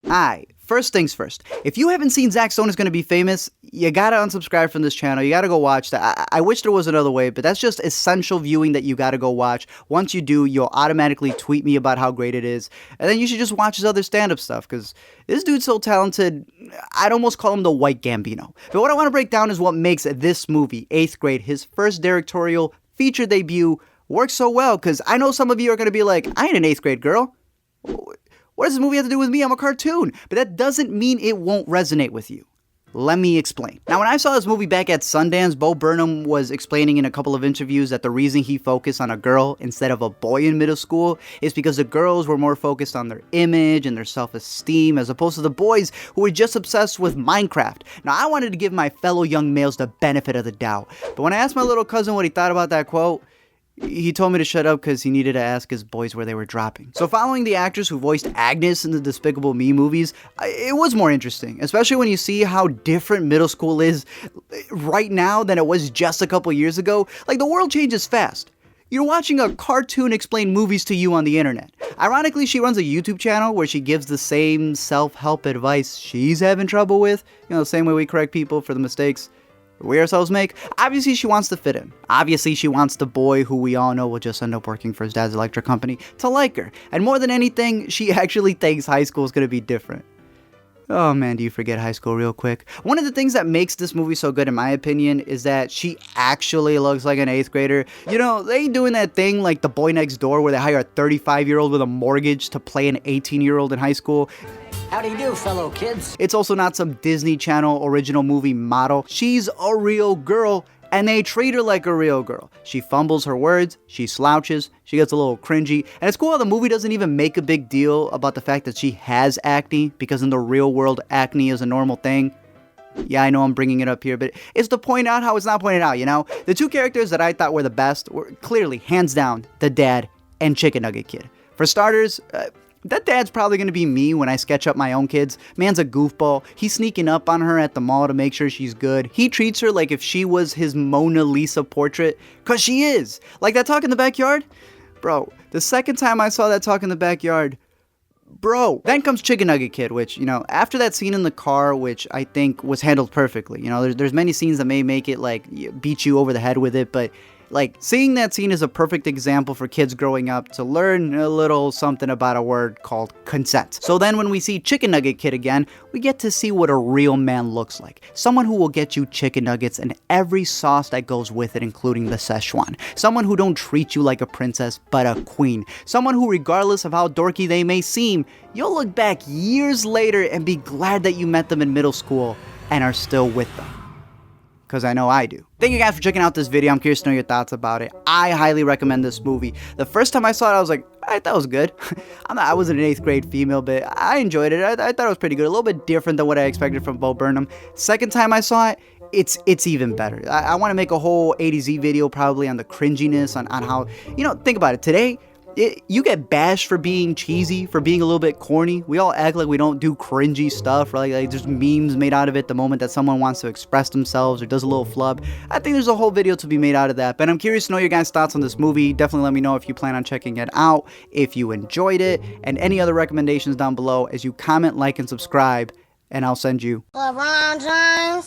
Alright, first things first. If you haven't seen Zack Stone is Gonna Be Famous, you gotta unsubscribe from this channel. You gotta go watch that. I wish there was another way, but that's just essential viewing that you gotta go watch. Once you do, you'll automatically tweet me about how great it is. And then you should just watch his other stand-up stuff, because this dude's so talented, I'd almost call him the white Gambino. But what I want to break down is what makes this movie, 8th Grade, his first directorial feature debut, work so well, because I know some of you are gonna be like, I ain't an 8th grade girl. What does this movie have to do with me? I'm a cartoon. But that doesn't mean it won't resonate with you. Let me explain. Now, when I saw this movie back at Sundance, Bo Burnham was explaining in a couple of interviews that the reason he focused on a girl instead of a boy in middle school is because the girls were more focused on their image and their self-esteem as opposed to the boys who were just obsessed with Minecraft. Now, I wanted to give my fellow young males the benefit of the doubt. But when I asked my little cousin what he thought about that quote, he told me to shut up because he needed to ask his boys where they were dropping. So following the actress who voiced Agnes in the Despicable Me movies, it was more interesting, especially when you see how different middle school is right now than it was just a couple years ago. Like, the world changes fast. You're watching a cartoon explain movies to you on the internet. Ironically, she runs a YouTube channel where she gives the same self-help advice she's having trouble with. You know, the same way we correct people for the mistakes we ourselves make. Obviously, she wants to fit in. Obviously, she wants the boy, who we all know will just end up working for his dad's electric company, to like her. And more than anything, she actually thinks high school is going to be different. Oh man, do you forget high school real quick? One of the things that makes this movie so good, in my opinion, is that she actually looks like an 8th grader. You know, they ain't doing that thing like The Boy Next Door where they hire a 35-year-old with a mortgage to play an 18-year-old in high school. How do you do, fellow kids? It's also not some Disney Channel original movie model. She's a real girl, and they treat her like a real girl. She fumbles her words, she slouches, she gets a little cringy, and it's cool how the movie doesn't even make a big deal about the fact that she has acne, because in the real world, acne is a normal thing. Yeah, I know I'm bringing it up here, but it's to point out how it's not pointed out, you know? The two characters that I thought were the best were clearly, hands down, the dad and Chicken Nugget Kid. For starters, that dad's probably going to be me when I sketch up my own kids. Man's a goofball. He's sneaking up on her at the mall to make sure she's good. He treats her like if she was his Mona Lisa portrait, because she is. Like that talk in the backyard? Bro, the second time I saw that talk in the backyard, bro. Then comes Chicken Nugget Kid, which, you know, after that scene in the car, which I think was handled perfectly. You know, there's many scenes that may make it, like, beat you over the head with it, but like, seeing that scene is a perfect example for kids growing up to learn a little something about a word called consent. So then when we see Chicken Nugget Kid again, we get to see what a real man looks like. Someone who will get you chicken nuggets and every sauce that goes with it, including the Szechuan. Someone who don't treat you like a princess, but a queen. Someone who, regardless of how dorky they may seem, you'll look back years later and be glad that you met them in middle school and are still with them. Because I know I do. Thank you guys for checking out this video. I'm curious to know your thoughts about it. I highly recommend this movie. The first time I saw it, I was like, I thought it was good. I wasn't an 8th grade female, but I enjoyed it. I thought it was pretty good. A little bit different than what I expected from Bo Burnham. Second time I saw it, it's even better. I want to make a whole A to Z video probably on the cringiness, on how, you know, think about it. Today, you get bashed for being cheesy, for being a little bit corny. We all act like we don't do cringy stuff, right? Like there's memes made out of it the moment that someone wants to express themselves or does a little flub. I think there's a whole video to be made out of that. But I'm curious to know your guys' thoughts on this movie. Definitely let me know if you plan on checking it out, if you enjoyed it, and any other recommendations down below as you comment, like, and subscribe, and I'll send you LeBron James.